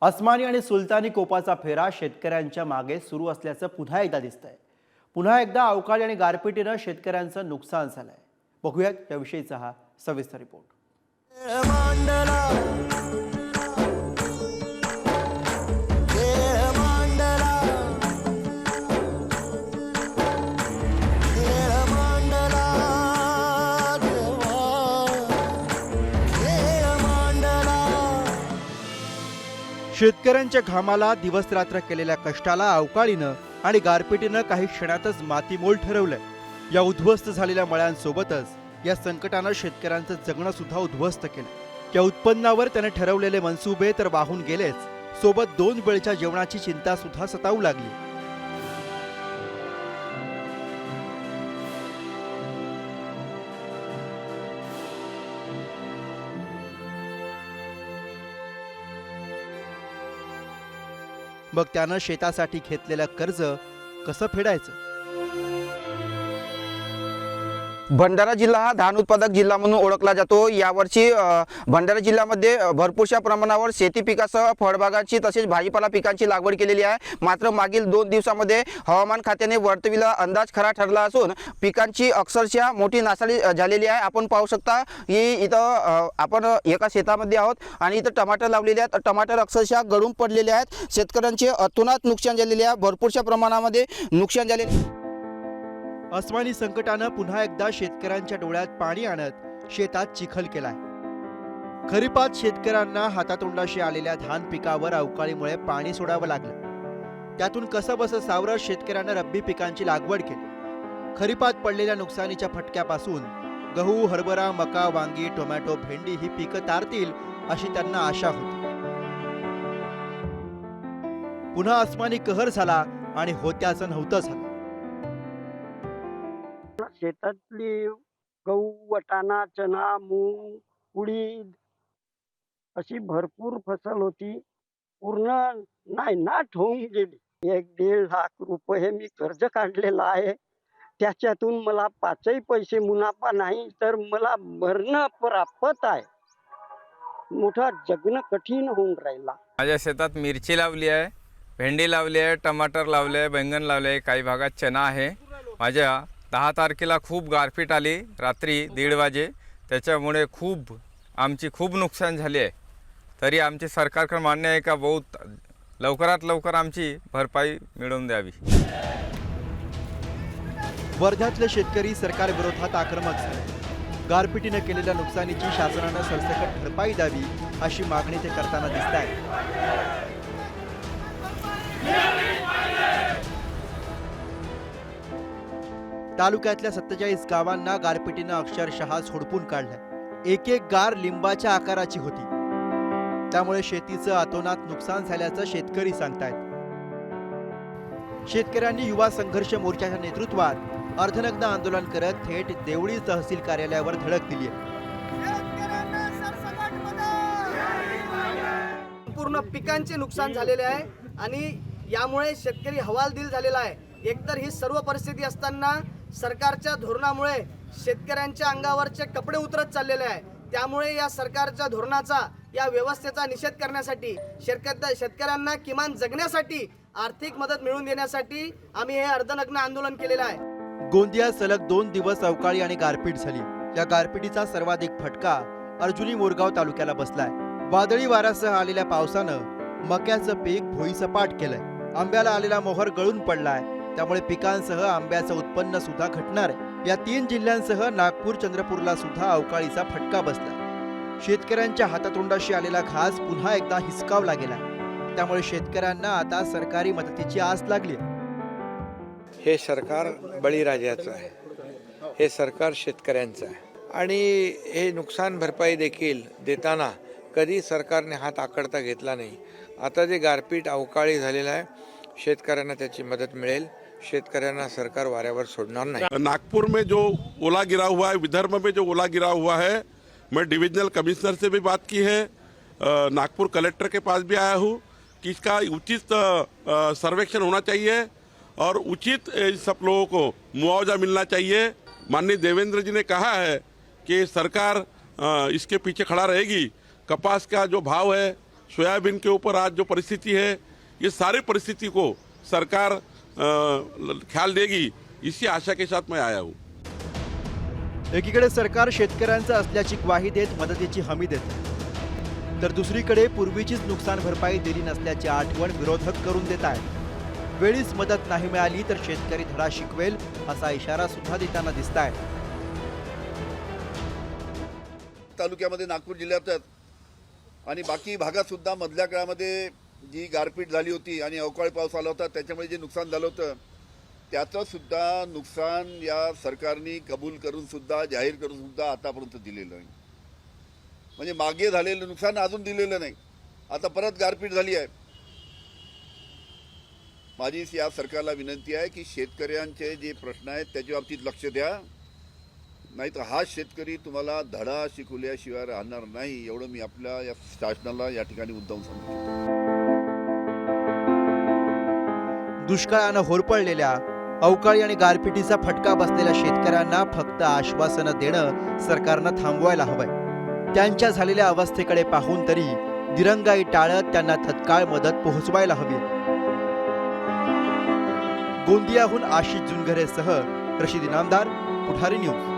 अस्मानी आणि सुलतानी कोपाचा फेरा शेतकऱ्यांच्या मागे सुरू असल्याचं पुन्हा एकदा दिसतंय। पुन्हा एकदा अवकाळी आणि गारपिटीनं शेतकऱ्यांचं नुकसान झालंय। बघूयात याविषयीचा हा सविस्तर रिपोर्ट। शेतकऱ्यांच्या घामाला दिवस रात्र केलेल्या कष्टाला अवकाळीनं आणि गारपिटीनं काही क्षणातच मातीमोल ठरवलंय। या उद्ध्वस्त झालेल्या मळ्यांसोबतच या संकटानं शेतकऱ्यांचं जगणं सुद्धा उद्ध्वस्त केलं। या उत्पन्नावर त्याने ठरवलेले मनसुबे तर वाहून गेलेच, सोबत 2 वेळच्या जेवणाची चिंता सुद्धा सतावू लागली। मग त्यानं शेतासाठी घेतलेलं कर्ज कसं फेडायचं? भंडारा जिल्हा हा धान उत्पादक जिल्हा म्हणून ओळखला जातो। यावर्षी भंडारा जिल्ह्यामध्ये भरपूरशा प्रमाणावर शेती पिकासह फळबागांची तसेच भाजीपाला पिकांची लागवड केलेली आहे। मात्र मागील 2 दिवसांमध्ये हवामान खात्याने वर्तविलेला अंदाज खरा ठरला असून पिकांची अक्षरशः मोठी नासाडी झालेली आहे। आपण पाहू शकता की इथं आपण एका शेतामध्ये आहोत आणि इथं टमाटर लावलेले आहेत। टमाटर अक्षरशः गळून पडलेले आहेत। शेतकऱ्यांचे अतोनात नुकसान झालेले आहे, भरपूरशा प्रमाणामध्ये नुकसान झालेले। अस्मानी संकटानं पुन्हा एकदा शेतकऱ्यांच्या डोळ्यात पाणी आणत शेतात चिखल केलाय। खरीपात शेतकऱ्यांना हातातोंडाशी आलेल्या धान पिकावर अवकाळीमुळे पाणी सोडावं लागलं। त्यातून कसंबसं सावरत शेतकऱ्यांना रब्बी पिकांची लागवड केली। खरीपात पडलेल्या नुकसानीच्या फटक्यापासून गहू, हरभरा, मका, वांगी, टोमॅटो, भेंडी ही पिकं तारतील अशी त्यांना आशा होती। पुन्हा अस्मानी कहर झाला आणि होत्याचं नव्हतं झालं। शेतातली गहू, वाटाणा, चना, मूग, उडीद अशी भरपूर फसल होती, पूर्ण नायनाट होऊन गेली। 1-1.5 लाख रुपये मी कर्ज काढलेला आहे। त्याच्यातून मला 5ही पैसे मुनाफा नाही, तर मला मरणं प्राप्त आहे। मोठा जगणं कठीण होऊन राहिला। माझ्या शेतात मिरची लावली आहे, भेंडी लावली आहे, टमाटर लावले आहे, बैंगन लावले आहे, काही भागात चना आहे। माझ्या 10 तारखेला खूप गारपीट आली, रात्री 1:30 वाजे। त्याच्यामुळे आमची खूप नुकसान झाली आहे। तरी आमची सरकारकडे मान्य आहे का बहुत लवकरात लवकर आमची भरपाई मिळवून द्यावी। वर्ध्यातले शेतकरी सरकार विरोधात आक्रमक झाले। गारपिटीनं केलेल्या नुकसानीची शासनानं सरसकट भरपाई द्यावी अशी मागणी ते करताना दिसतायत। तालुक्यातल्या 47 गावांना गारपिटीनं अक्षरशः झोडपून काढलंय। एक गार लिंबाच्या आकाराची होती। त्यामुळे शेतीचं अतोनात नुकसान झाल्याचं शेतकरी सांगतायत। शेतकऱ्यांनी युवा संघर्ष मोर्चाच्या नेतृत्वात अर्धनग्न आंदोलन करत थेट देवळी तहसील कार्यालयावर धडक दिली आहे। पूर्ण पिकांचे नुकसान झालेले आहे आणि यामुळे शेतकरी हवालदिल झालेला आहे। एकतर ही सर्व परिस्थिती असताना सरकारच्या धोरणामुळे शेतकऱ्यांच्या अंगावरचे कपडे उतरत चाललेले आहे। त्यामुळे या सरकारच्या धोरणाचा, या व्यवस्थेचा निषेध करण्यासाठी शेतकऱ्यांना किमान जगण्यासाठी आर्थिक मदत मिळवून देण्यासाठी आम्ही हे अर्धनग्न आंदोलन केलेलं आहे। गोंदियात सलग 2 दिवस अवकाळी आणि गारपीट झाली। या गारपिटीचा सर्वाधिक फटका अर्जुनी मोरगाव तालुक्याला बसलाय। वादळी वाऱ्यासह आलेल्या पावसानं मक्याचं पीक भुईसपाट केलंय। आंब्याला आलेला मोहर गळून पडलाय। त्यामुळे पिकांसह आंब्याचं उत्पन्न सुद्धा घटणार आहे। या 3 जिल्ह्यांसह नागपूर, चंद्रपूरला सुद्धा अवकाळीचा फटका बसला। शेतकऱ्यांच्या हातातोंडाशी आलेला घास पुन्हा एकदा हिसकावला गेला। त्यामुळे शेतकऱ्यांना आता सरकारी मदतीची आस लागली। हे सरकार बळीराजाचं आहे, हे सरकार शेतकऱ्यांचं आहे आणि हे नुकसान भरपाई देखील देताना कधी सरकारने हात आकडता घेतला नाही। आता जे गारपीट अवकाळी झालेलं आहे, शेतकऱ्यांना त्याची मदत मिळेल। शेतकऱ्यांना सरकार वाऱ्यावर सोडणार नहीं। नागपुर में जो ओला गिरा हुआ है, विदर्भ में जो ओला गिरा हुआ है, मैं डिविजनल कमिश्नर से भी बात की है, नागपुर कलेक्टर के पास भी आया हूँ कि इसका उचित सर्वेक्षण होना चाहिए और उचित सब लोगों को मुआवजा मिलना चाहिए। माननीय देवेंद्र जी ने कहा है कि सरकार इसके पीछे खड़ा रहेगी। कपास का जो भाव है सोयाबीन के ऊपर आज जो परिस्थिति है, ये सारी परिस्थिति को सरकार ख्याल देगी, इसी आशा के साथ मैं आया हूँ। एकीकडे सरकार शेतकऱ्यांचं असल्याची ग्वाही देत मदतीची हमी देते, तर दुसरीकडे पूर्वीचीच नुकसान भरपाई दिली नसल्याची आठवण विरोधक करून देत आहेत. वेळीच मदत नाही मिळाली तर शेतकरी धडा शिकवेल असा इशारा सुद्धा देताना दिसत आहे. तालुक्यामध्ये नागपूर जिल्ह्यातच आणि बाकी भागात सुद्धा मधल्या काळामध्ये जी गारपीट झाली होती आणि अवकाळी पाऊस आला होता, त्याच्यामुळे जे नुकसान झालं होतं त्याचं सुद्धा नुकसान या सरकारने कबूल करून सुद्धा, जाहीर करून सुद्धा आतापर्यंत दिलेलं नाही. म्हणजे मागे झालेलं नुकसान अजून दिलेलं नाही. आता परत गारपीट झाली आहे. माझी या सरकारला विनंती आहे की शेतकऱ्यांचे जे प्रश्न आहेत त्याच्या बाबतीत लक्ष द्या, नाहीतर हा शेतकरी तुम्हाला धडा शिकवल्याशिवाय राहणार नाही, एवढं मी आपल्या या शासनाला या ठिकाणी मुद्दाम सांगतो. दुष्काळानं होरपळलेल्या, अवकाळी आणि गारपिटीचा फटका बसलेल्या शेतकऱ्यांना फक्त आश्वासनं देणं सरकारनं थांबवायला हवंय. त्यांच्या झालेल्या अवस्थेकडे पाहून तरी दिरंगाई टाळत त्यांना तत्काळ मदत पोहोचवायला हवी. गोंदियाहून आशिष जुनघरेसह रशीद इनामदार, पुढारी न्यूज.